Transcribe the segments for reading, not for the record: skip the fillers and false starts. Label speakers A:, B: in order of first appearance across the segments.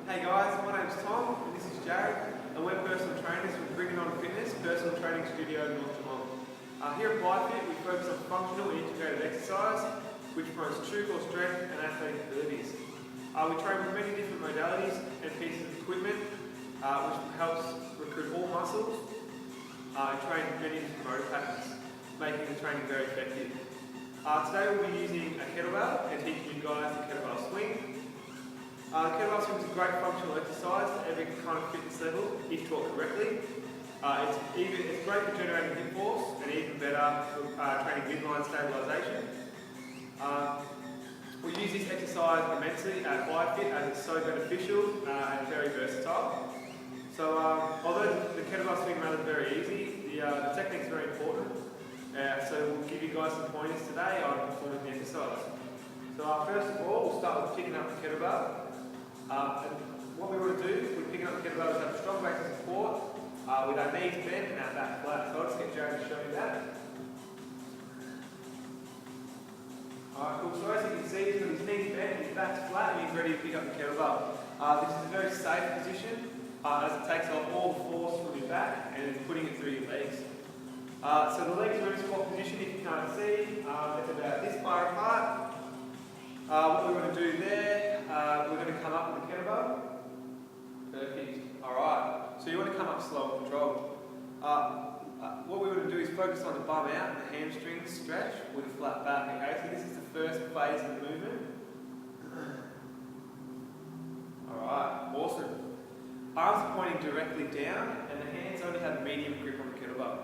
A: Hey guys, my name's Tom and this is Jared, and we're personal trainers from Bringing On Fitness Personal Training Studio in North Geelong. Here at BiO we focus on functional and integrated exercise, which promotes true core strength and athletic abilities. We train with many different modalities and pieces of equipment, which helps recruit all muscles and train many different motor patterns, making the training very effective. Today we'll be using a kettlebell and teaching you guys the kettlebell swing. The kettlebell swing is a great functional exercise at every kind of fitness level if taught correctly. It's great for generating hip force and even better for training midline stabilisation. We use this exercise immensely at BiFit as it's so beneficial and very versatile. So although the kettlebell swing run is very easy, the technique is very important. So we'll give you guys some pointers today on performing the exercise. So first of all, we'll start with picking up the kettlebell. And what we want to do with picking up the kettlebell is have a strong base of support with our knees bent and our back flat. So I'll just get Jared to show you that. Alright, cool. So as you can see, he's got his knees bent, his back's flat, and he's ready to pick up the kettlebell. This is a very safe position as it takes off all the force from your back and is putting it through your legs. So the legs are in a squat position, if you can't see, it's about this far apart. What we're going to do there, we're going to come up with the kettlebell. Perfect. Alright, so you want to come up slow and controlled. What we want to do is focus on the bum out and the hamstrings stretch with a flat back. Okay, so this is the first phase of the movement. Alright, awesome. Arms are pointing directly down and the hands only have a medium grip on the kettlebell.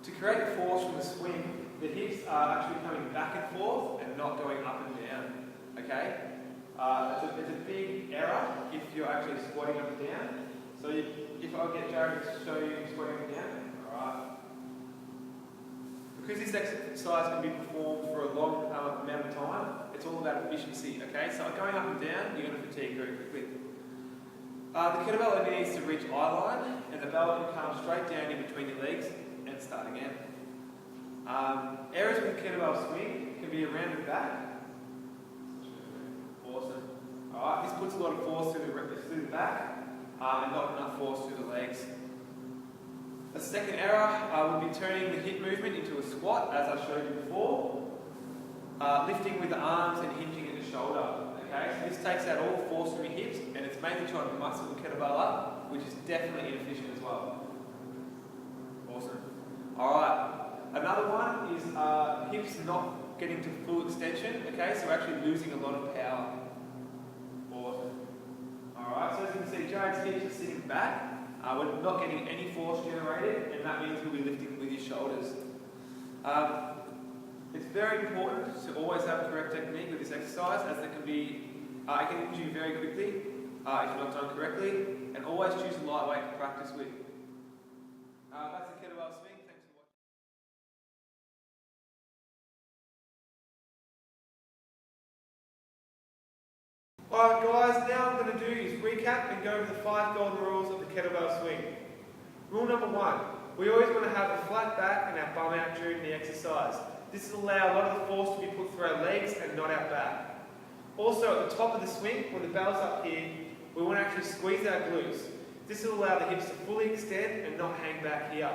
A: To create force from the swing, the hips are actually coming back and forth and not going up and down. Okay? It's a big error if you're actually squatting up and down. So if I get Jared to show you squatting up and down, alright. Because this exercise can be performed for a long amount of time, it's all about efficiency. Okay? So going up and down, you're going to fatigue very quickly. The kettlebell only needs to reach eye line, and the bell can come straight down in between your legs and start again. Areas with the kettlebell swing can be around the back. Awesome. Alright, this puts a lot of force through the back and not enough force through the legs. A second error would be turning the hip movement into a squat, as I showed you before. Lifting with the arms and hinging at the shoulder. Okay, so this takes out all the force from your hips and it's mainly trying to muscle the kettlebell up, which is definitely inefficient as well. Awesome. Alright. Another one is hips not getting to full extension, okay, so we're actually losing a lot of power. Awesome. Alright, so as you can see, Jared's hips are sitting back, we're not getting any force generated, and that means we'll be lifting with your shoulders. It's very important to always have a correct technique with this exercise, as it can injure you very quickly if you're not done correctly, and always choose a lightweight to practice with. That's the kettlebell swing. Alright guys, now what I'm going to do is recap and go over the 5 golden rules of the kettlebell swing. Rule number 1, we always want to have a flat back and our bum out during the exercise. This will allow a lot of the force to be put through our legs and not our back. Also at the top of the swing, when the bell's up here, we want to actually squeeze our glutes. This will allow the hips to fully extend and not hang back here.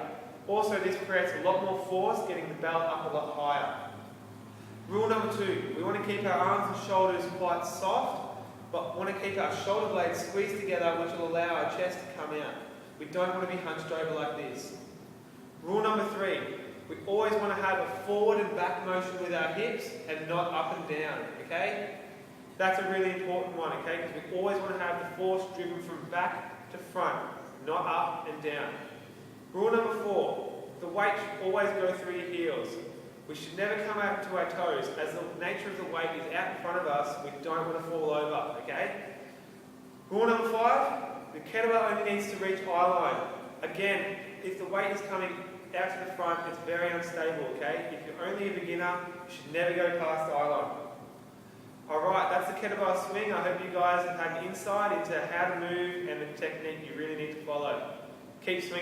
A: Also this creates a lot more force, getting the bell up a lot higher. Rule number 2, we want to keep our arms and shoulders quite soft, but want to keep our shoulder blades squeezed together, which will allow our chest to come out. We don't want to be hunched over like this. Rule number 3, we always want to have a forward and back motion with our hips and not up and down, okay? That's a really important one, okay? Because we always want to have the force driven from back to front, not up and down. Rule number 4, the weight should always go through your heels. We should never come out to our toes, as the nature of the weight is out in front of us. We don't want to fall over, okay? Rule number 5, the kettlebell only needs to reach eye line. Again, if the weight is coming out to the front, it's very unstable, okay? If you're only a beginner, you should never go past the eye line. Alright, that's the kettlebell swing. I hope you guys have had an insight into how to move and the technique you really need to follow. Keep swinging.